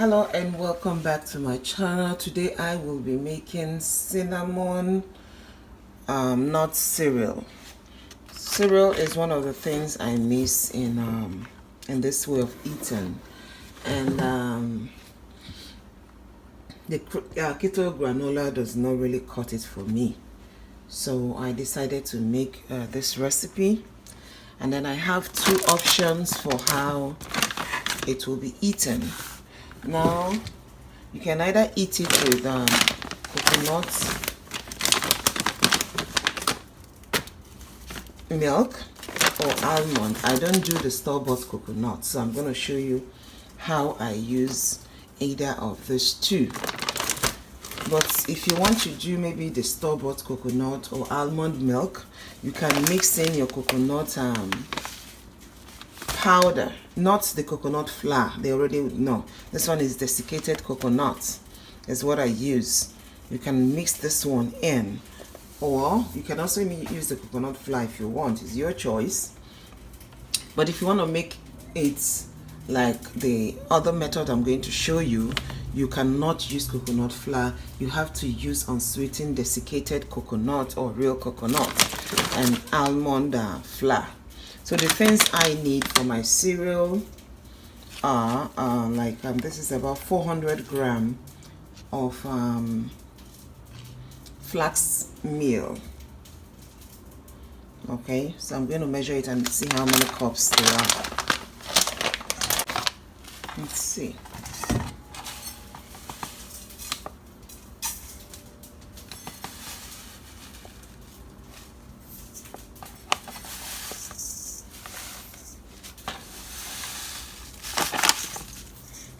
Hello and welcome back to my channel. Today I will be making cinnamon nut cereal. Cereal is one of the things I miss in this way of eating, and the keto granola does not really cut it for me. So I decided to make this recipe, and then I have two options for how it will be eaten. Now, you can either eat it with coconut milk or almond. I don't do the store-bought coconut, so I'm going to show you how I use either of these two. But if you want to do maybe the store-bought coconut or almond milk, you can mix in your coconut powder, not the coconut flour. They already know. This one is desiccated coconut is what I use. You can mix this one in, or you can also use the coconut flour if you want. It's your choice. But if you want to make it like the other method I'm going to show you, you cannot use coconut flour. You have to use unsweetened desiccated coconut or real coconut and almond flour. So the things I need for my cereal are this is about 400 grams of flax meal. Okay, so I'm going to measure it and see how many cups there are. Let's see.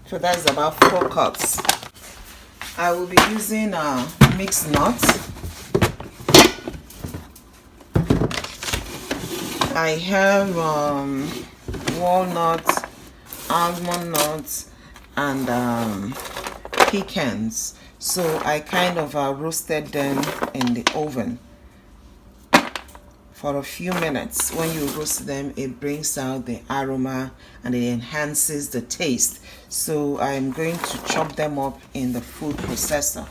So that's about 4 cups. I will be using mixed nuts. I have walnuts, almond nuts, and pecans. So I kind of roasted them in the oven for a few minutes. When you roast them, it brings out the aroma and it enhances the taste. So I'm going to chop them up in the food processor.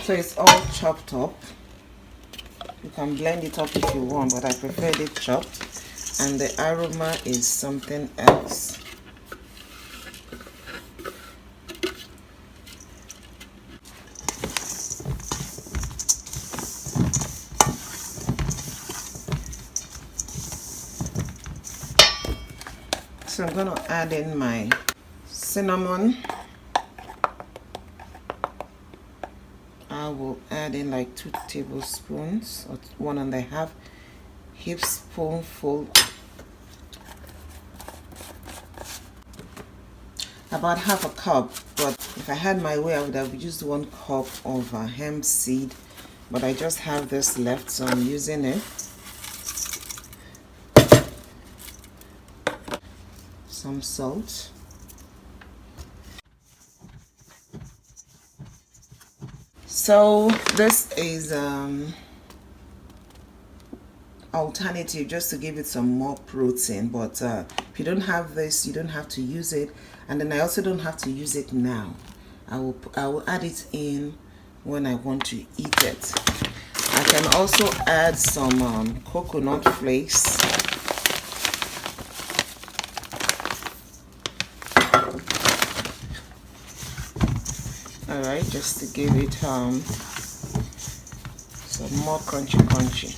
So it's all chopped up. You can blend it up if you want, but I prefer it chopped. And the aroma is something else. So I'm going to add in my cinnamon. I will add in like 2 tablespoons or 1.5 heap spoonful, about half a cup. But if I had my way, I would have used 1 cup of hemp seed, but I just have this left, so I'm using it. Some salt. So this is alternative just to give it some more protein, but if you don't have this, you don't have to use it. And then I also don't have to use it now. I will add it in when I want to eat it. I can also add some coconut flakes. Alright, just to give it some more crunchy.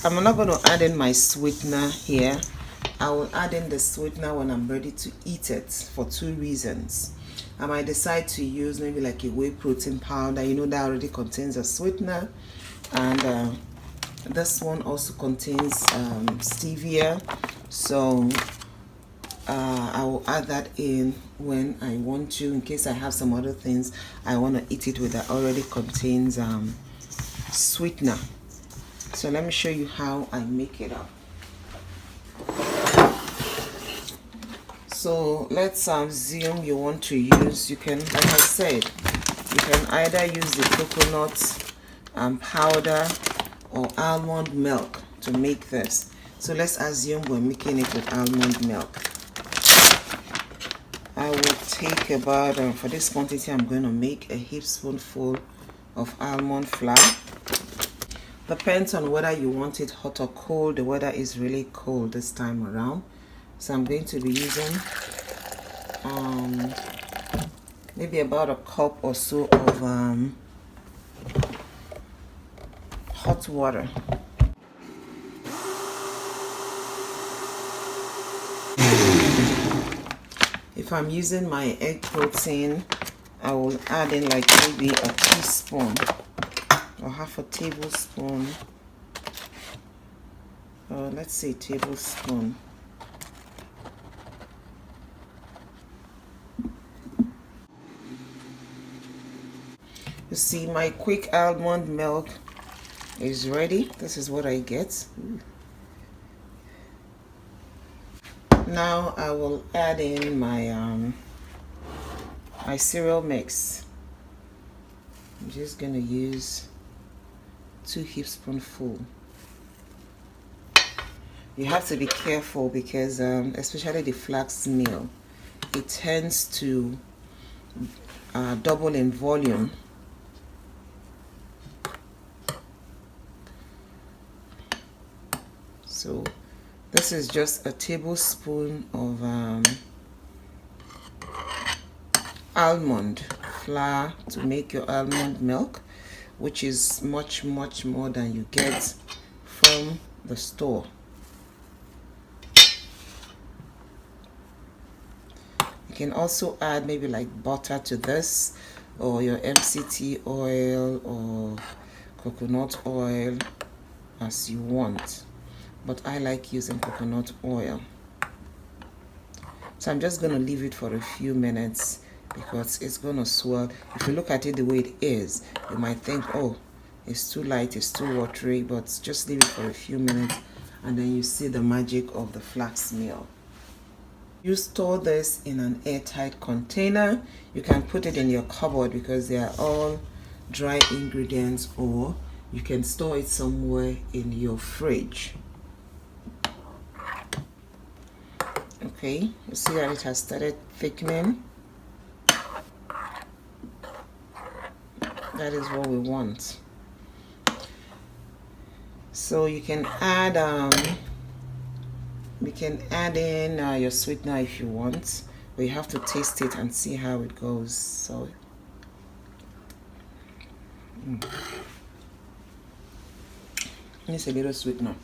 I'm not going to add in my sweetener here. I will add in the sweetener when I'm ready to eat it for 2 reasons. I might decide to use maybe like a whey protein powder, you know, that already contains a sweetener, and this one also contains stevia, so I will add that in when I want to, in case I have some other things I want to eat it with that already contains sweetener. So let me show you how I make it up. So let's assume you want to use, you can, like I said, you can either use the coconut powder or almond milk to make this. So let's assume we're making it with almond milk. I will take about, for this quantity, I'm going to make a heapspoonful of almond flour. Depends on whether you want it hot or cold. The weather is really cold this time around. So I'm going to be using maybe about a cup or so of hot water. If I'm using my egg protein, I will add in like maybe a teaspoon or half a tablespoon, or let's say tablespoon. You see, my quick almond milk is ready. This is what I get. Now I will add in my my cereal mix. I'm just gonna use 2 heapspoonfuls. You have to be careful because especially the flax meal, it tends to double in volume. So this is just a tablespoon of almond flour to make your almond milk, which is much more than you get from the store. You can also add maybe like butter to this, or your MCT oil or coconut oil as you want, but I like using coconut oil. So I'm just going to leave it for a few minutes because it's going to swell. If you look at it the way it is, you might think, oh, it's too light, it's too watery, but just leave it for a few minutes and then you see the magic of the flax meal. You store this in an airtight container. You can put it in your cupboard because they are all dry ingredients, or you can store it somewhere in your fridge. Okay, you see that it has started thickening. That is what we want. So you can add in your sweetener if you want, but you have to taste it and see how it goes. So it's a little sweetener,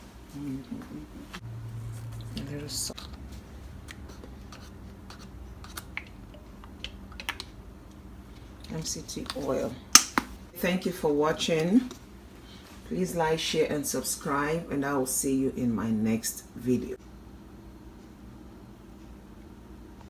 a little salt. MCT oil. Thank you for watching. Please like, share and subscribe, and I will see you in my next video.